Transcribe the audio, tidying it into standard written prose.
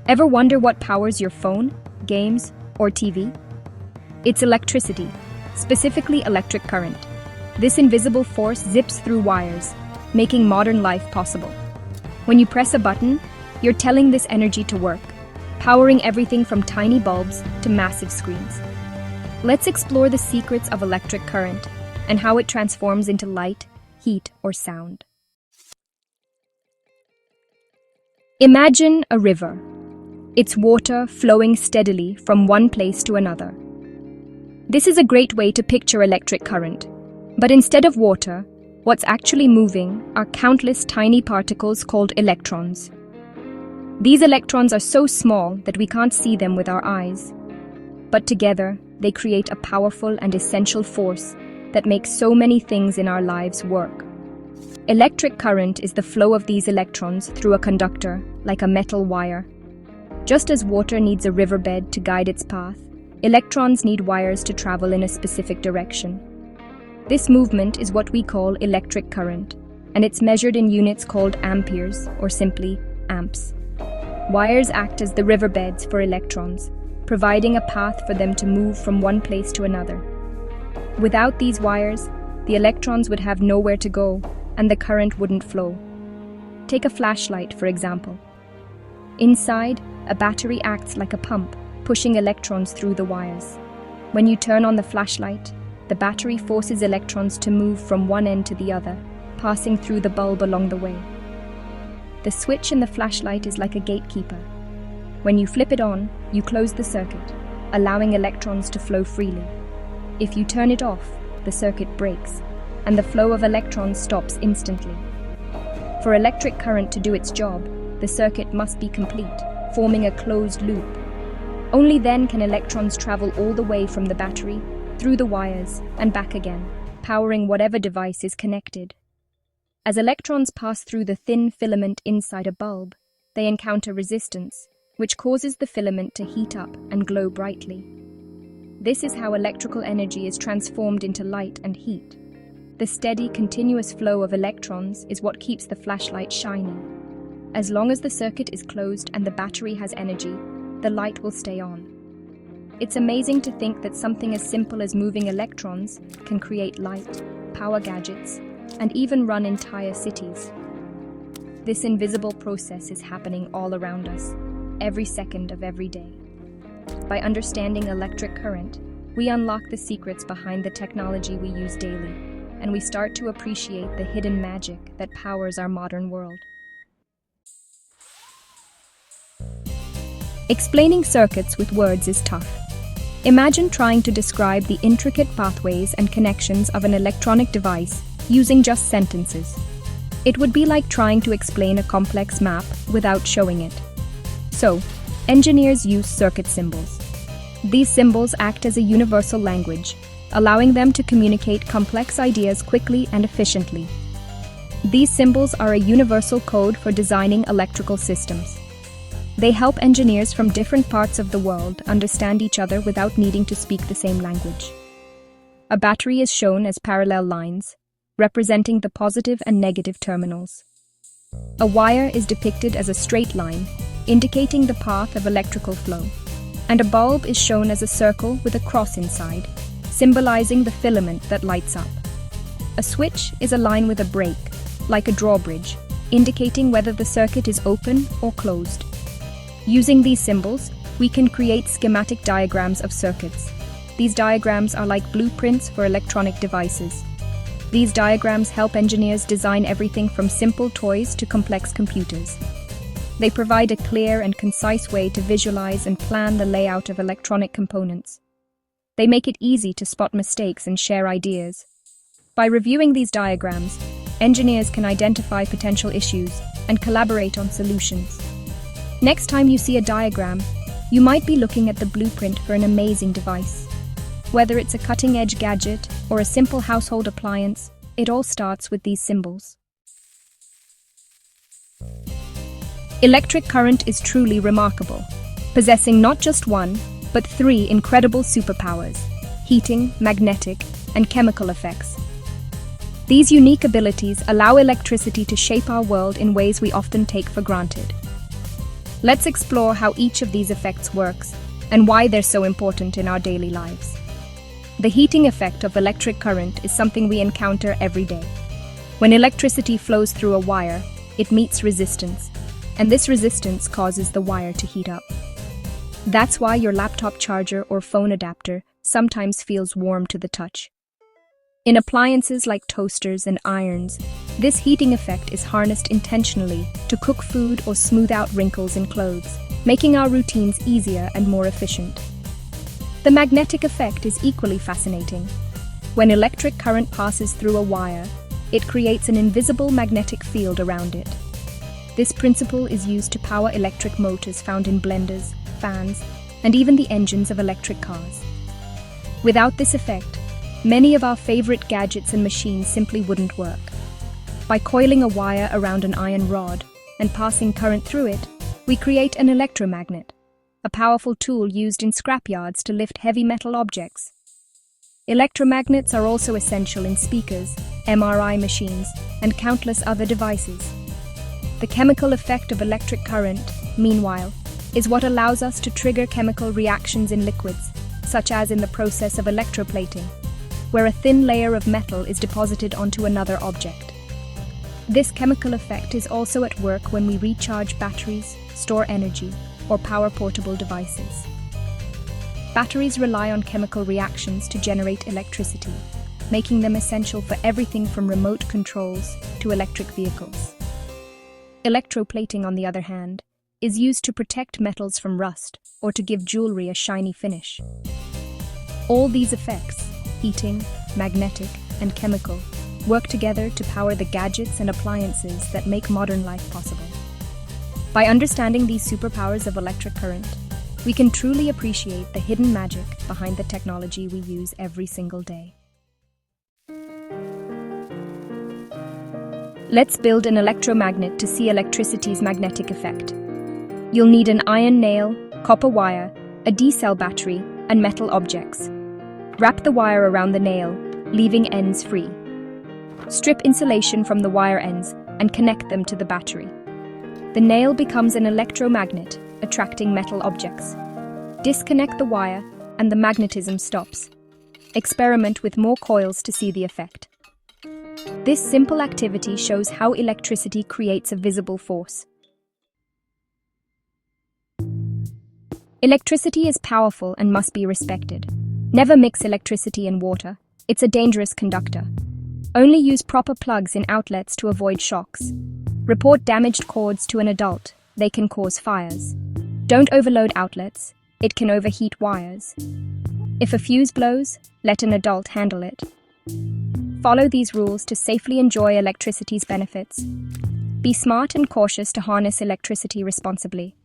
Ever wonder what powers your phone, games, or TV? It's electricity, specifically electric current. This invisible force zips through wires, making modern life possible. When you press a button, you're telling this energy to work, powering everything from tiny bulbs to massive screens. Let's explore the secrets of electric current and how it transforms into light, heat, or sound. Imagine a river. Its water flowing steadily from one place to another. This is a great way to picture electric current. But instead of water, what's actually moving are countless tiny particles called electrons. These electrons are so small that we can't see them with our eyes. But together, they create a powerful and essential force that makes so many things in our lives work. Electric current is the flow of these electrons through a conductor, like a metal wire. Just as water needs a riverbed to guide its path, electrons need wires to travel in a specific direction. This movement is what we call electric current, and it's measured in units called amperes, or simply amps. Wires act as the riverbeds for electrons, providing a path for them to move from one place to another. Without these wires, the electrons would have nowhere to go, and the current wouldn't flow. Take a flashlight, for example. Inside, a battery acts like a pump, pushing electrons through the wires. When you turn on the flashlight, the battery forces electrons to move from one end to the other, passing through the bulb along the way. The switch in the flashlight is like a gatekeeper. When you flip it on, you close the circuit, allowing electrons to flow freely. If you turn it off, the circuit breaks, and the flow of electrons stops instantly. For electric current to do its job, the circuit must be complete, forming a closed loop. Only then can electrons travel all the way from the battery, through the wires, and back again, powering whatever device is connected. As electrons pass through the thin filament inside a bulb, they encounter resistance, which causes the filament to heat up and glow brightly. This is how electrical energy is transformed into light and heat. The steady, continuous flow of electrons is what keeps the flashlight shining. As long as the circuit is closed and the battery has energy, the light will stay on. It's amazing to think that something as simple as moving electrons can create light, power gadgets, and even run entire cities. This invisible process is happening all around us, every second of every day. By understanding electric current, we unlock the secrets behind the technology we use daily, and we start to appreciate the hidden magic that powers our modern world. Explaining circuits with words is tough. Imagine trying to describe the intricate pathways and connections of an electronic device using just sentences. It would be like trying to explain a complex map without showing it. So, engineers use circuit symbols. These symbols act as a universal language, allowing them to communicate complex ideas quickly and efficiently. These symbols are a universal code for designing electrical systems. They help engineers from different parts of the world understand each other without needing to speak the same language. A battery is shown as parallel lines, representing the positive and negative terminals. A wire is depicted as a straight line, indicating the path of electrical flow. And a bulb is shown as a circle with a cross inside, symbolizing the filament that lights up. A switch is a line with a break, like a drawbridge, indicating whether the circuit is open or closed. Using these symbols, we can create schematic diagrams of circuits. These diagrams are like blueprints for electronic devices. These diagrams help engineers design everything from simple toys to complex computers. They provide a clear and concise way to visualize and plan the layout of electronic components. They make it easy to spot mistakes and share ideas. By reviewing these diagrams, engineers can identify potential issues and collaborate on solutions. Next time you see a diagram, you might be looking at the blueprint for an amazing device. Whether it's a cutting-edge gadget or a simple household appliance, it all starts with these symbols. Electric current is truly remarkable, possessing not just one, but three incredible superpowers: heating, magnetic, and chemical effects. These unique abilities allow electricity to shape our world in ways we often take for granted. Let's explore how each of these effects works and why they're so important in our daily lives. The heating effect of electric current is something we encounter every day. When electricity flows through a wire, it meets resistance, and this resistance causes the wire to heat up. That's why your laptop charger or phone adapter sometimes feels warm to the touch. In appliances like toasters and irons, this heating effect is harnessed intentionally to cook food or smooth out wrinkles in clothes, making our routines easier and more efficient. The magnetic effect is equally fascinating. When electric current passes through a wire, it creates an invisible magnetic field around it. This principle is used to power electric motors found in blenders, fans, and even the engines of electric cars. Without this effect, many of our favorite gadgets and machines simply wouldn't work. By coiling a wire around an iron rod and passing current through it, we create an electromagnet, a powerful tool used in scrapyards to lift heavy metal objects. Electromagnets are also essential in speakers, MRI machines, and countless other devices. The chemical effect of electric current, meanwhile, is what allows us to trigger chemical reactions in liquids, such as in the process of electroplating, where a thin layer of metal is deposited onto another object. This chemical effect is also at work when we recharge batteries, store energy, or power portable devices. Batteries rely on chemical reactions to generate electricity, making them essential for everything from remote controls to electric vehicles. Electroplating, on the other hand, is used to protect metals from rust or to give jewelry a shiny finish. All these effects, heating, magnetic, and chemical, work together to power the gadgets and appliances that make modern life possible. By understanding these superpowers of electric current, we can truly appreciate the hidden magic behind the technology we use every single day. Let's build an electromagnet to see electricity's magnetic effect. You'll need an iron nail, copper wire, a D-cell battery, and metal objects. Wrap the wire around the nail, leaving ends free. Strip insulation from the wire ends and connect them to the battery. The nail becomes an electromagnet, attracting metal objects. Disconnect the wire and the magnetism stops. Experiment with more coils to see the effect. This simple activity shows how electricity creates a visible force. Electricity is powerful and must be respected. Never mix electricity and water. It's a dangerous conductor. Only use proper plugs in outlets to avoid shocks. Report damaged cords to an adult. They can cause fires. Don't overload outlets. It can overheat wires. If a fuse blows, let an adult handle it. Follow these rules to safely enjoy electricity's benefits. Be smart and cautious to harness electricity responsibly.